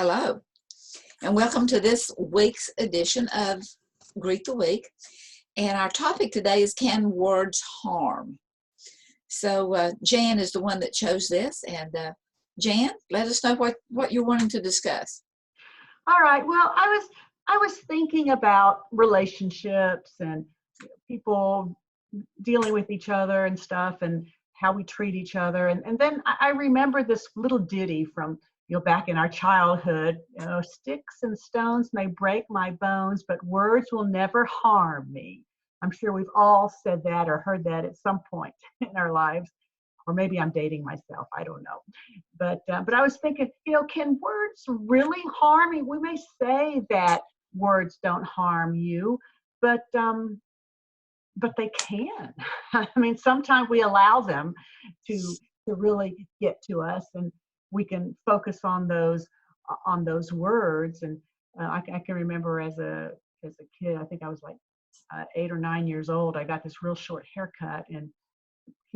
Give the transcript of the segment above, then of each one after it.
Hello, and welcome to this week's edition of Greet the Week. And our topic today is, can words harm? So Jan is the one that chose this. And Jan, let us know what you're wanting to discuss. All right. Well, I was thinking about relationships and people dealing with each other and stuff and how we treat each other. And then I remember this little ditty from, back in our childhood, sticks and stones may break my bones, but words will never harm me. I'm sure we've all said that or heard that at some point in our lives. Or maybe I'm dating myself, I don't know. But I was thinking, can words really harm you? We may say that words don't harm you, but they can. I mean, sometimes we allow them to really get to us, and we can focus on those words. And I can remember as a kid, I think I was like 8 or 9 years old. I got this real short haircut, and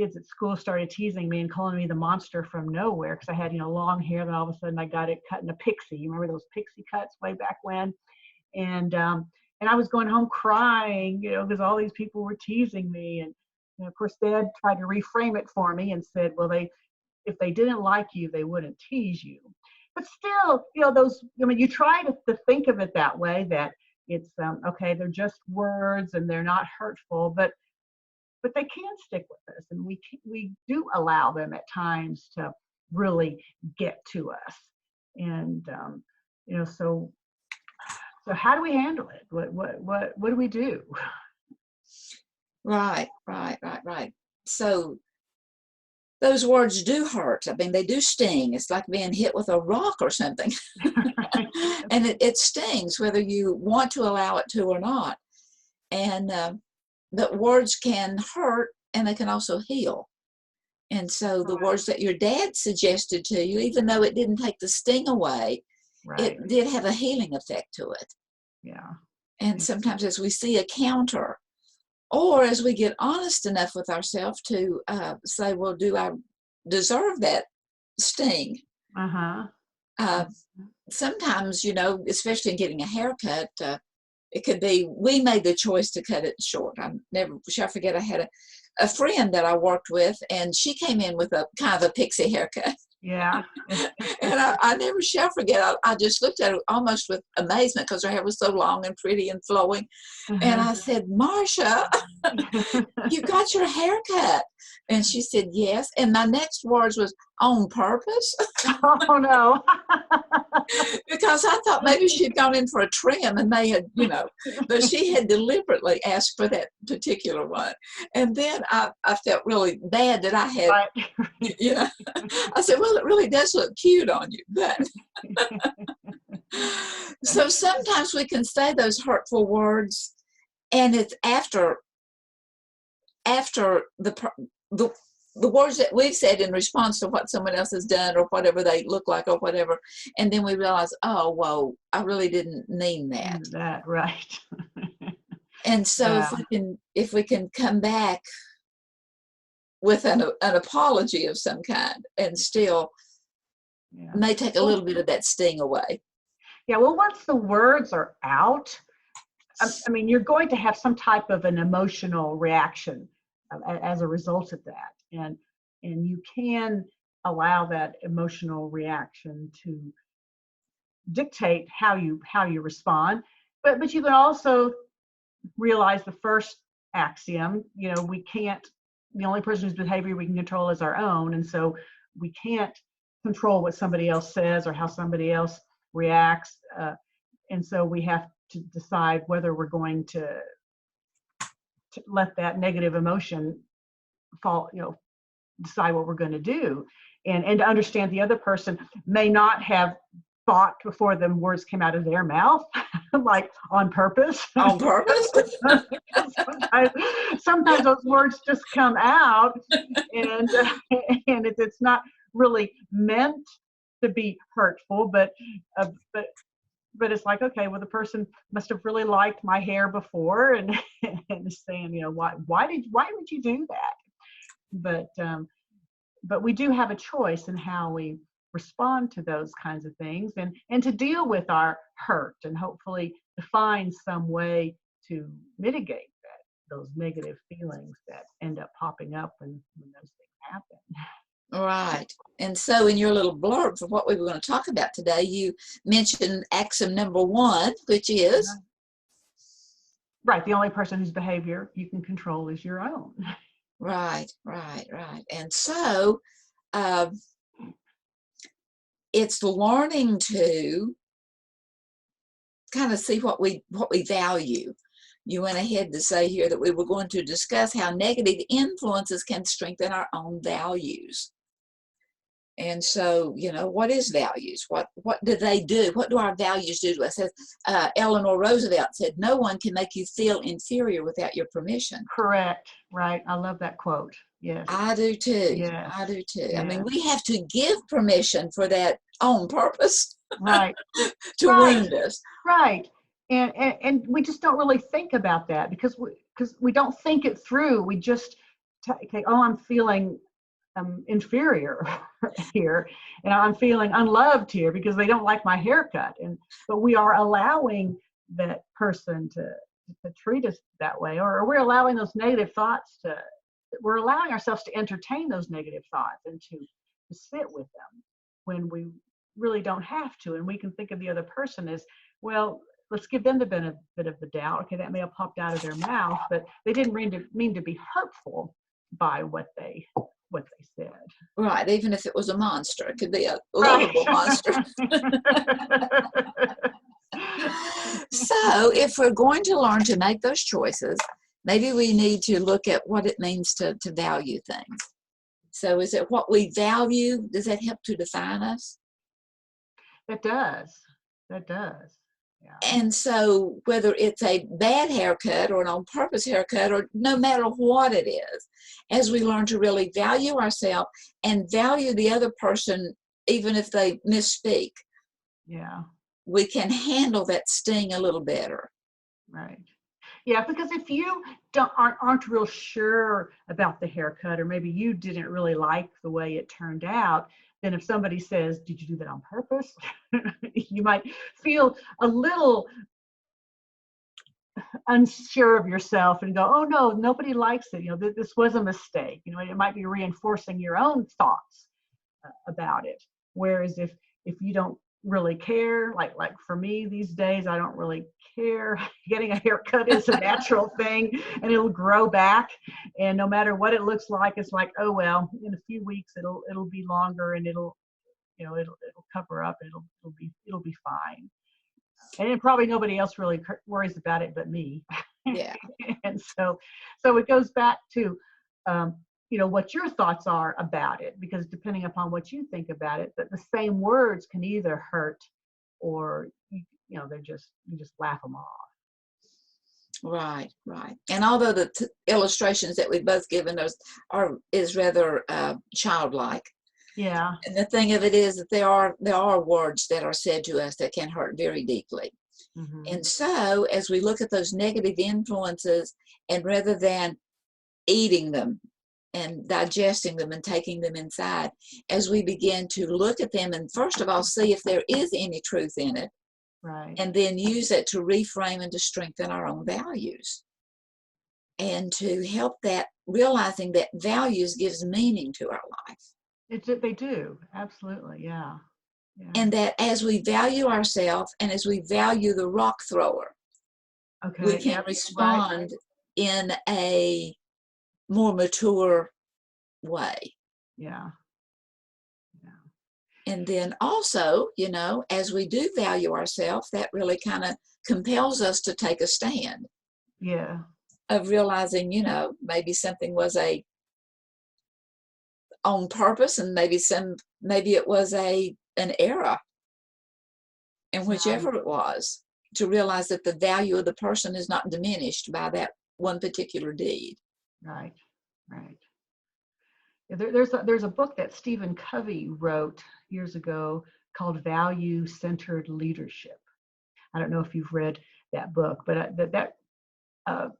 kids at school started teasing me and calling me the monster from nowhere because I had, long hair. Then all of a sudden I got it cut in a pixie. You remember those pixie cuts way back when? And I was going home crying, because all these people were teasing me. And of course, Dad tried to reframe it for me and said, well, if they didn't like you, they wouldn't tease you. But still, you try to think of it that way, that it's, okay, they're just words and they're not hurtful, but they can stick with us, and we do allow them at times to really get to us. And so how do we handle it? What do we do? Right. So those words do hurt. I mean, they do sting. It's like being hit with a rock or something. And it stings whether you want to allow it to or not. And that words can hurt, and they can also heal. And so the words that your dad suggested to you, even though it didn't take the sting away, it did have a healing effect to it. Yeah. And sometimes as we see a counter, or as we get honest enough with ourselves to say, well, do I deserve that sting? Sometimes, especially in getting a haircut, it could be, we made the choice to cut it short. I forget, I had a friend that I worked with, and she came in with a kind of a pixie haircut. Yeah. And I never shall forget, I just looked at her almost with amazement because her hair was so long and pretty and flowing. And I said, Marcia, you got your hair cut. And she said, yes. And my next words was, on purpose? Oh, no. Because I thought maybe she'd gone in for a trim and they had, but she had deliberately asked for that particular one. And then I felt really bad that I had, I said, well, it really does look cute on you. But so sometimes we can say those hurtful words, and it's after the words that we've said in response to what someone else has done or whatever they look like or whatever, and then we realize, oh, whoa, I really didn't mean that. That right. And so if we can come back with an apology of some kind, and still may take a little bit of that sting away. Yeah, well, once the words are out, I mean, you're going to have some type of an emotional reaction as a result of that. And you can allow that emotional reaction to dictate how you respond. But you can also realize the first axiom, the only person whose behavior we can control is our own. And so we can't control what somebody else says or how somebody else reacts. And so we have to decide whether we're going to let that negative emotion fall, decide what we're going to do. And to understand the other person may not have thought before the words came out of their mouth, like on purpose. On purpose? sometimes those words just come out, and it's not really meant to be hurtful, but it's like, okay, well, the person must have really liked my hair before, and saying, why would you do that? But we do have a choice in how we respond to those kinds of things, and to deal with our hurt, and hopefully to find some way to mitigate those negative feelings that end up popping up when those things happen. Right. And so in your little blurb for what we were going to talk about today, you mentioned axiom number 1, which is? Right. The only person whose behavior you can control is your own. Right. And so it's learning to kind of see what we value. You went ahead to say here that we were going to discuss how negative influences can strengthen our own values. And so, what is values? What do they do? What do our values do to us? As Eleanor Roosevelt said, no one can make you feel inferior without your permission. Correct. Right. I love that quote. Yes. I do too. Yes. I do too. Yes. I mean, we have to give permission for that on purpose. Right. To wound us. Right. And we just don't really think about that because we don't think it through. We just take, oh, I'm feeling inferior here, and I'm feeling unloved here because they don't like my haircut. But we are allowing that person to treat us that way, or we're allowing those negative thoughts we're allowing ourselves to entertain those negative thoughts and to sit with them when we really don't have to. And we can think of the other person as, well, let's give them the benefit of the doubt. Okay, that may have popped out of their mouth, but they didn't mean to be hurtful by what they said. Right, even if it was a monster, it could be a lovable monster. So if we're going to learn to make those choices, maybe we need to look at what it means to value things. So is it what we value? Does that help to define us? It does. That does. Yeah. And so whether it's a bad haircut or an on-purpose haircut, or no matter what it is, as we learn to really value ourselves and value the other person, even if they misspeak, yeah, we can handle that sting a little better. Right. Yeah, because if you aren't real sure about the haircut, or maybe you didn't really like the way it turned out, then if somebody says, did you do that on purpose? You might feel a little unsure of yourself and go, oh no, nobody likes it. This was a mistake. It might be reinforcing your own thoughts about it. Whereas if you don't really care, like for me these days, I don't really care. Getting a haircut is a natural thing, and it'll grow back, and no matter what it looks like, it's like, oh well, in a few weeks it'll be longer, and it'll cover up, and it'll be fine. And probably nobody else really worries about it but me. Yeah. And so it goes back to what your thoughts are about it, because depending upon what you think about it, that the same words can either hurt or you just laugh them off. Right. And although the illustrations that we've both given us is rather childlike. Yeah. And the thing of it is that there are words that are said to us that can hurt very deeply. Mm-hmm. And so as we look at those negative influences, and rather than eating them and digesting them and taking them inside, as we begin to look at them and first of all see if there is any truth in it, right, and then use it to reframe and to strengthen our own values, and to help that, realizing that values gives meaning to our life. They do, absolutely, yeah. And that as we value ourselves and as we value the rock thrower, okay, we can respond in a more mature way. Yeah. And then also, as we do value ourselves, that really kind of compels us to take a stand. Yeah. Of realizing, maybe something was on purpose, and maybe it was an error. And whichever it was, to realize that the value of the person is not diminished by that one particular deed. Right. There's a book that Stephen Covey wrote years ago called Value-Centered Leadership. I don't know if you've read that book, but that had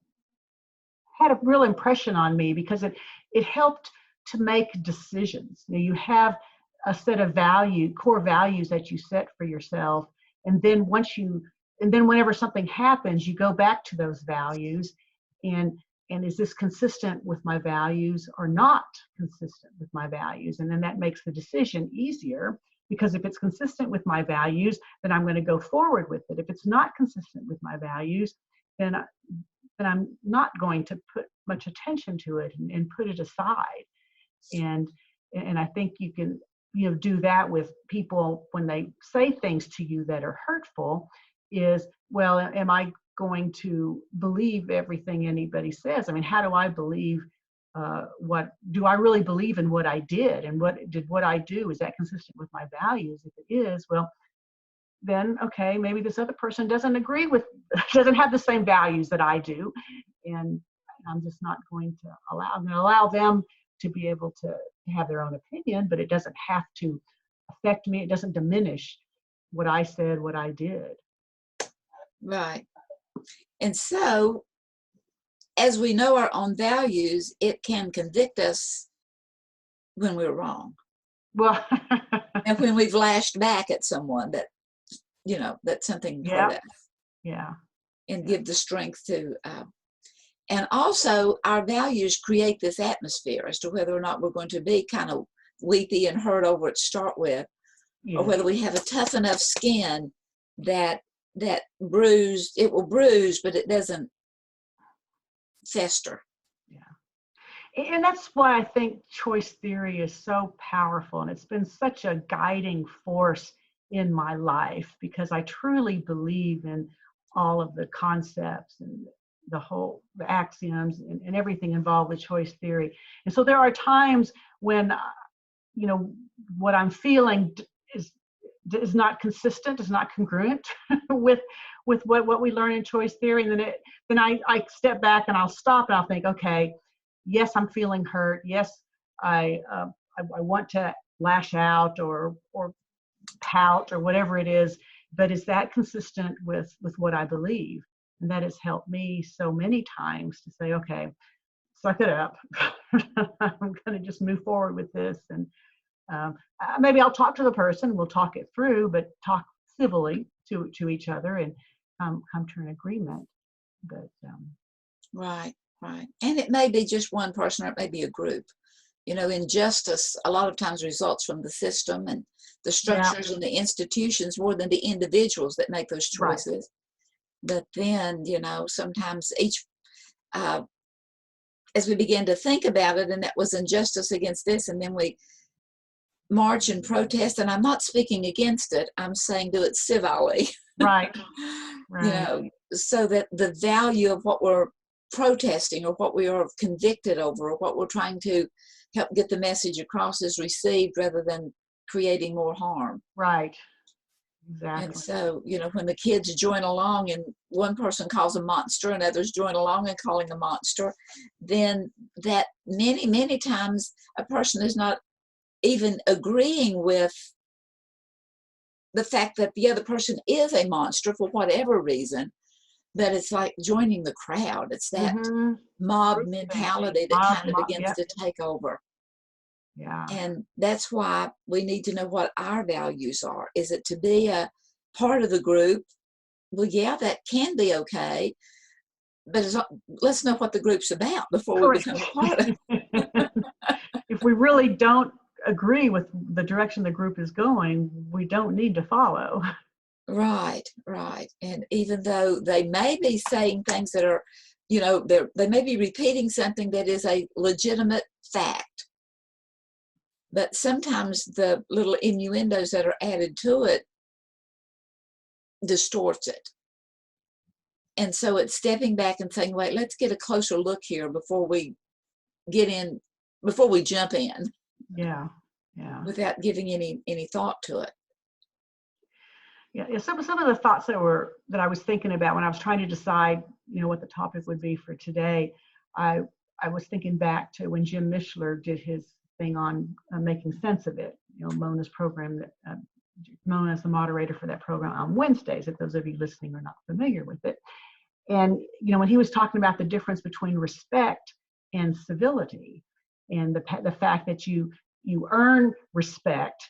a real impression on me, because it helped to make decisions. You have a set of core values that you set for yourself. And then whenever something happens, you go back to those values and is this consistent with my values or not consistent with my values? And then that makes the decision easier, because if it's consistent with my values, then I'm going to go forward with it. If it's not consistent with my values, then I'm not going to put much attention to it and put it aside. And I think you can, do that with people when they say things to you that are hurtful. Is, well, am I going to believe everything anybody says? I mean, how do I believe what do I really believe in what I did, and what I do, is that consistent with my values? If it is, well, then okay, maybe this other person doesn't have the same values that I do, and I'm just not going to allow them to be able to have their own opinion, but it doesn't have to affect me. It doesn't diminish what I said, what I did. Right. And so, as we know our own values, it can convict us when we're wrong. Well, and when we've lashed back at someone that something hurt us. Yeah. And give the strength to, and also our values create this atmosphere as to whether or not we're going to be kind of weepy and hurt over it to start with, or whether we have a tough enough skin that it will bruise, but it doesn't fester. Yeah. And that's why I think choice theory is so powerful, and it's been such a guiding force in my life, because I truly believe in all of the concepts and the axioms and everything involved with choice theory. And so there are times when, what I'm feeling is not consistent, is not congruent with what we learn in choice theory. And then I step back and I'll stop and I'll think, okay, yes, I'm feeling hurt. Yes, I want to lash out or pout or whatever it is, but is that consistent with what I believe? And that has helped me so many times to say, okay, suck it up. I'm going to just move forward with this. And maybe I'll talk to the person, we'll talk it through, but talk civilly to each other and come to an agreement. But Right. And it may be just one person, or it may be a group. Injustice a lot of times results from the system and the structures and the institutions more than the individuals that make those choices. Right. But then, sometimes as we begin to think about it, and that was injustice against this, and then we march and protest, and I'm not speaking against it, I'm saying do it civilly. Right. So that the value of what we're protesting or what we are convicted over or what we're trying to help get the message across is received rather than creating more harm. Right. Exactly. And so, when the kids join along and one person calls a monster and others join along and calling a monster, then that many, many times a person is not even agreeing with the fact that the other person is a monster for whatever reason, but it's like joining the crowd. It's that mob mentality that begins to take over. Yeah. And that's why we need to know what our values are. Is it to be a part of the group? Well, yeah, that can be okay, but let's know what the group's about before we become a part of it. If we really don't agree with the direction the group is going, we don't need to follow. Right. And even though they may be saying things that are, they may be repeating something that is a legitimate fact, but sometimes the little innuendos that are added to it distorts it. And so it's stepping back and saying, wait, let's get a closer look here before we jump in. Yeah. Without giving any thought to it. Yeah. Some of the thoughts that I was thinking about when I was trying to decide, what the topic would be for today, I was thinking back to when Jim Mishler did his thing on making sense of it. Mona's program that Mona's the moderator for that program on Wednesdays, if those of you listening are not familiar with it. And, when he was talking about the difference between respect and civility, and the fact that you earn respect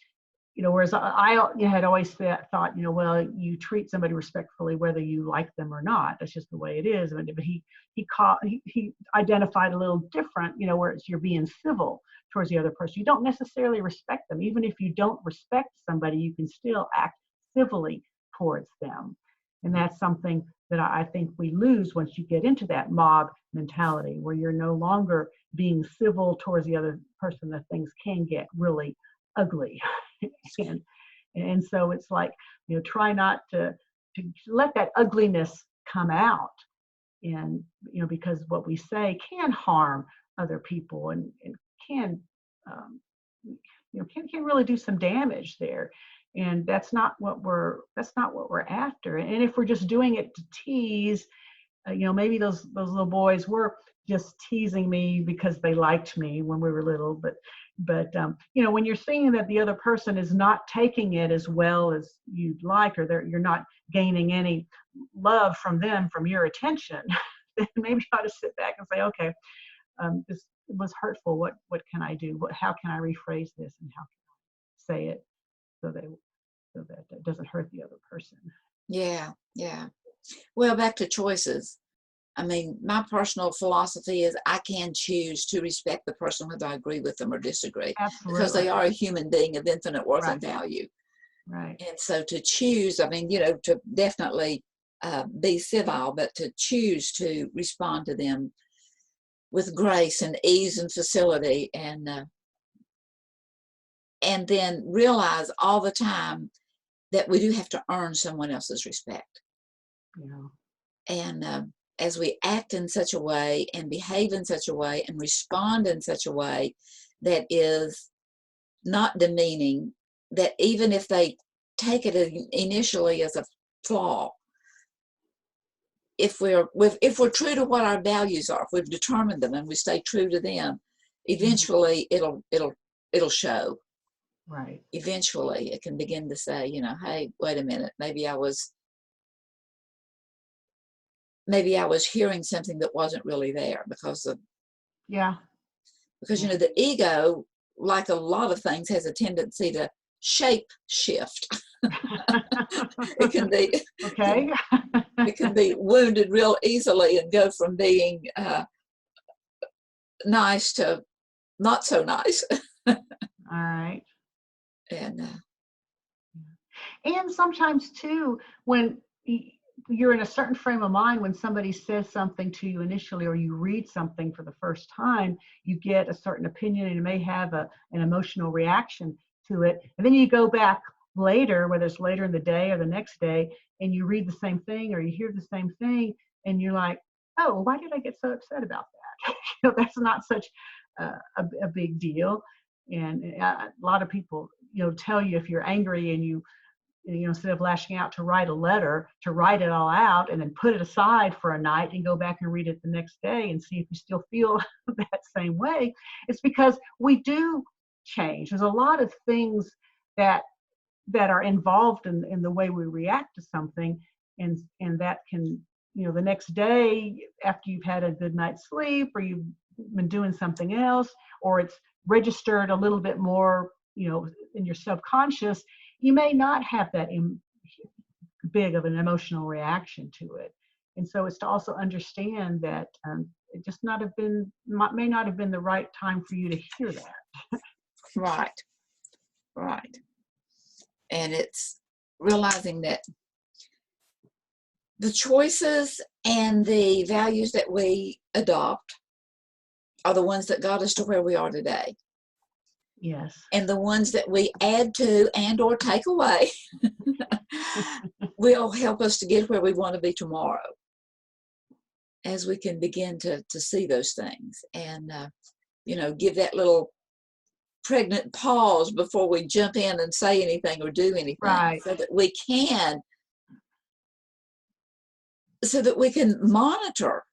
whereas I had always thought, well, you treat somebody respectfully whether you like them or not. That's just the way it is. But he identified a little different, where it's you're being civil towards the other person. You don't necessarily respect them. Even if you don't respect somebody, you can still act civilly towards them. And that's something that I think we lose once you get into that mob mentality, where you're no longer being civil towards the other person, that things can get really ugly. and so it's like, try not to let that ugliness come out, and because what we say can harm other people, and can can really do some damage there. And that's not what we're after. And if we're just doing it to tease, maybe those little boys were just teasing me because they liked me when we were little. But when you're seeing that the other person is not taking it as well as you'd like, or you're not gaining any love from them, from your attention, then maybe you ought to sit back and say, okay, this was hurtful. What can I do? How can I rephrase this, and how can I say it so that it doesn't hurt the other person? Yeah. Well, back to choices. I mean, my personal philosophy is I can choose to respect the person whether I agree with them or disagree, Absolutely. because they are a human being of infinite worth Right. and value. Right. And so to choose, I mean, to definitely be civil, but to choose to respond to them with grace and ease and facility, and then realize all the time that we do have to earn someone else's respect. Yeah. And as we act in such a way and behave in such a way and respond in such a way that is not demeaning, that even if they take it initially as a flaw, if we're true to what our values are, if we've determined them and we stay true to them, eventually it'll show. Right. Eventually it can begin to say, hey, wait a minute, maybe I was hearing something that wasn't really there, because the ego, like a lot of things, has a tendency to shape shift. It can be okay. It can be wounded real easily and go from being nice to not so nice. All right. And sometimes too, when you're in a certain frame of mind, when somebody says something to you initially, or you read something for the first time, you get a certain opinion and you may have an emotional reaction to it. And then you go back later, whether it's later in the day or the next day, and you read the same thing or you hear the same thing, and you're like, oh, why did I get so upset about that? That's not such a big deal. And a lot of people, tell you if you're angry and you instead of lashing out, to write a letter, to write it all out and then put it aside for a night and go back and read it the next day and see if you still feel that same way. It's because we do change. There's a lot of things that are involved in the way we react to something, and that can, the next day after you've had a good night's sleep, or you've been doing something else, or it's registered a little bit more, in your subconscious, you may not have that big of an emotional reaction to it. And so it's to also understand that it just may not have been the right time for you to hear that. Right. And it's realizing that the choices and the values that we adopt are the ones that got us to where we are today. Yes. And the ones that we add to and or take away will help us to get where we want to be tomorrow, as we can begin to see those things, and give that little pregnant pause before we jump in and say anything or do anything. Right. so that we can monitor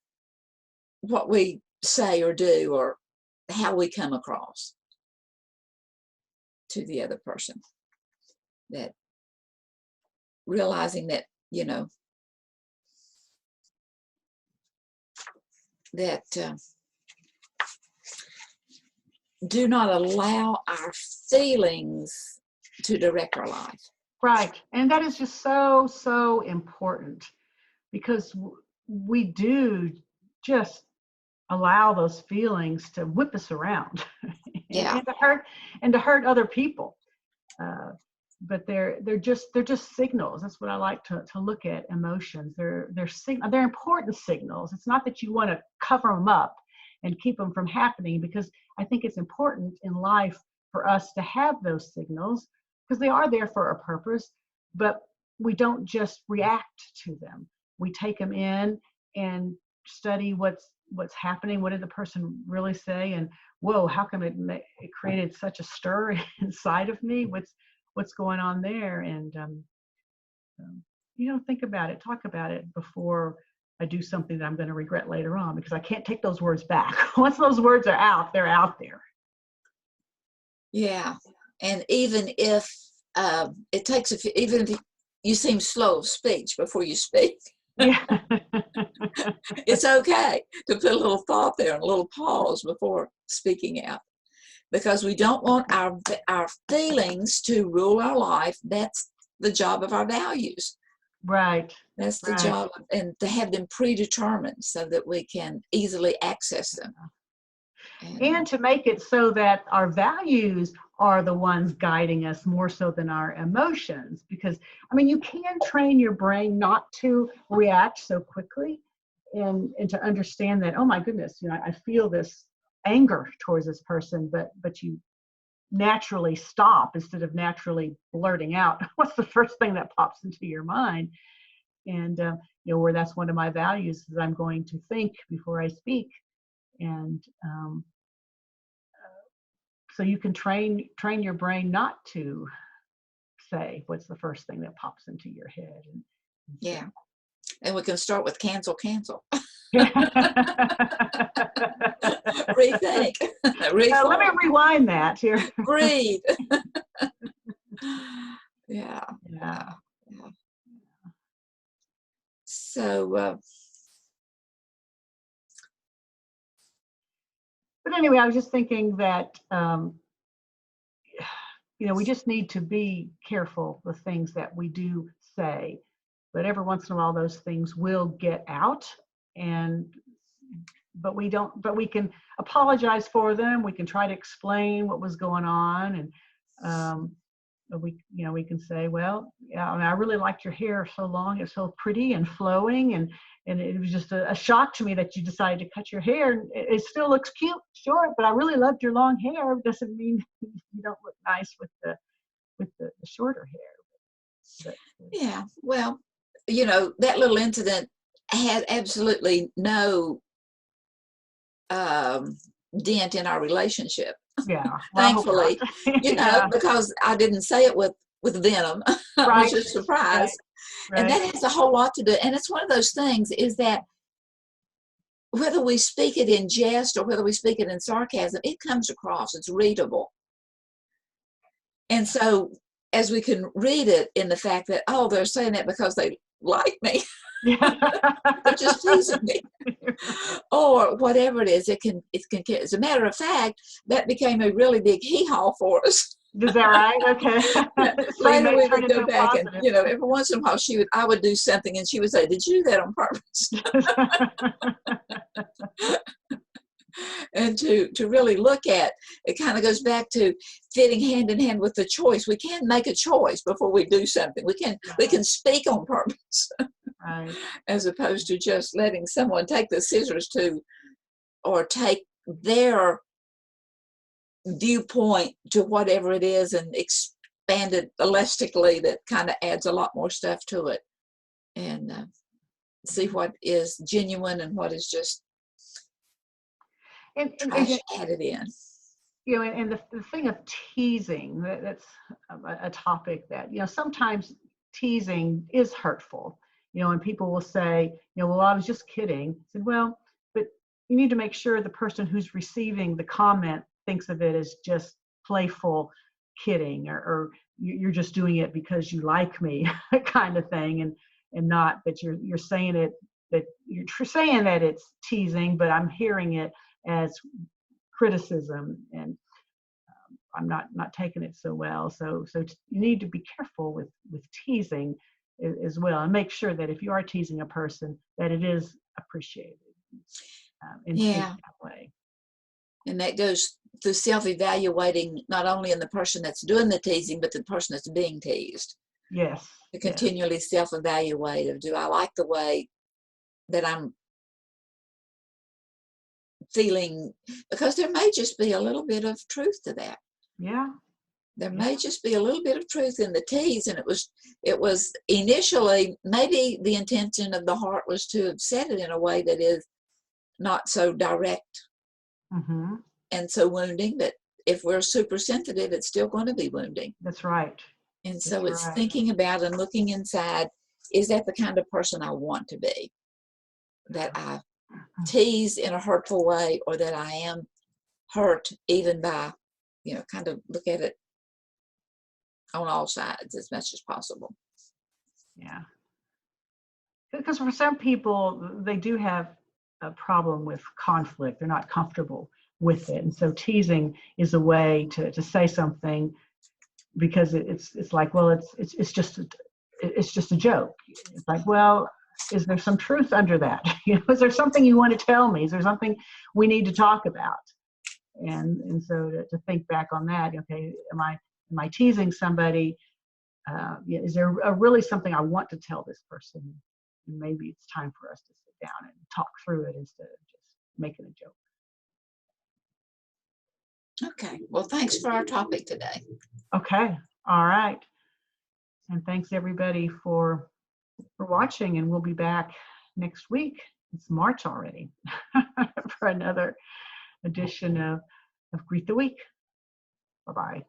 what we say or do, or how we come across to the other person. That realizing that, that do not allow our feelings to direct our life. Right. And that is just so, so important, because we do just allow those feelings to whip us around Yeah. and to hurt other people. But they're just signals. That's what I like to look at emotions. They're important signals. It's not that you want to cover them up and keep them from happening, because I think it's important in life for us to have those signals, because they are there for a purpose. But we don't just react to them. We take them in and study what's happening. What did the person really say? And whoa, how come it created such a stir inside of me? What's going on there? And think about it, talk about it before I do something that I'm going to regret later on, because I can't take those words back. Once those words are out, they're out there. Yeah. And even if it takes even if you seem slow of speech before you speak, Yeah. it's okay to put a little thought there and a little pause before speaking out, because we don't want our feelings to rule our life. That's the job of our values. Right. That's the job, and to have them predetermined so that we can easily access them. And to make it so that our values are the ones guiding us more so than our emotions. Because, you can train your brain not to react so quickly, and to understand that, oh my goodness, I feel this anger towards this person, but you naturally stop instead of naturally blurting out what's the first thing that pops into your mind. And, where that's one of my values is I'm going to think before I speak. And so you can train your brain not to say what's the first thing that pops into your head. Yeah. And we can start with cancel. Rethink. Let me rewind that here. Breathe. Yeah. So, but anyway, I was just thinking that, we just need to be careful with things that we do say, but every once in a while those things will get out, but we can apologize for them. We can try to explain what was going on, and we can say, well, yeah, I really liked your hair so long. It's so pretty and flowing, and it was just a shock to me that you decided to cut your hair. It still looks cute, sure, but I really loved your long hair. Doesn't mean you don't look nice with the shorter hair. Yeah, well, that little incident had absolutely no dent in our relationship. Yeah, Thankfully, yeah. because I didn't say it with venom. I was just surprised. Right. And that has a whole lot to do. And it's one of those things, is that whether we speak it in jest or whether we speak it in sarcasm, it comes across, it's readable. And so as we can read it in the fact that, oh, they're saying that because they like me. They're just teasing me. Or whatever it is, it can, as a matter of fact, that became a really big hee-haw for us. Is that right? Okay. So later we would go back and, every once in a while I would do something and she would say, did you do that on purpose? And to really look at, it kind of goes back to fitting hand in hand with the choice. We can make a choice before we do something. We can speak on purpose. Right. As opposed to just letting someone take the scissors or take their viewpoint to whatever it is and expand it elastically. That kind of adds a lot more stuff to it, and see what is genuine and what is just trash added in. And the thing of teasing, that's a topic that, sometimes teasing is hurtful, and people will say, well, I was just kidding. I said, well, but you need to make sure the person who's receiving the comment thinks of it as just playful kidding, or you're just doing it because you like me kind of thing, and not that you're saying it, that you're saying that it's teasing, but I'm hearing it as criticism. And I'm not taking it so well. So you need to be careful with teasing as well, and make sure that if you are teasing a person, that it is appreciated and taken Yeah. that way. And that goes through self-evaluating, not only in the person that's doing the teasing, but the person that's being teased. Yes. To Yes. continually self-evaluate of, do I like the way that I'm feeling? Because there may just be a little bit of truth to that. Yeah. There Yeah. may just be a little bit of truth in the tease, and it was initially, maybe the intention of the heart was to have said it in a way that is not so direct Mm-hmm. and so wounding, but if we're super sensitive, it's still going to be wounding. That's right. And That's so it's right. thinking about and looking inside, is that the kind of person I want to be? That I tease in a hurtful way, or that I am hurt even by, kind of look at it on all sides as much as possible. Yeah. Because for some people, they do have a problem with conflict. They're not comfortable with it. And so teasing is a way to say something, because it's like, well, it's just a joke. It's like, well, is there some truth under that? Is there something you want to tell me? Is there something we need to talk about? And so to think back on that, okay, am I teasing somebody? Is there really something I want to tell this person? And maybe it's time for us to sit down and talk through it instead of just making a joke. Okay. Well, thanks for our topic today. Okay. All right. And thanks everybody for watching, and we'll be back next week. It's March already for another edition of Greet the Week. Bye-bye.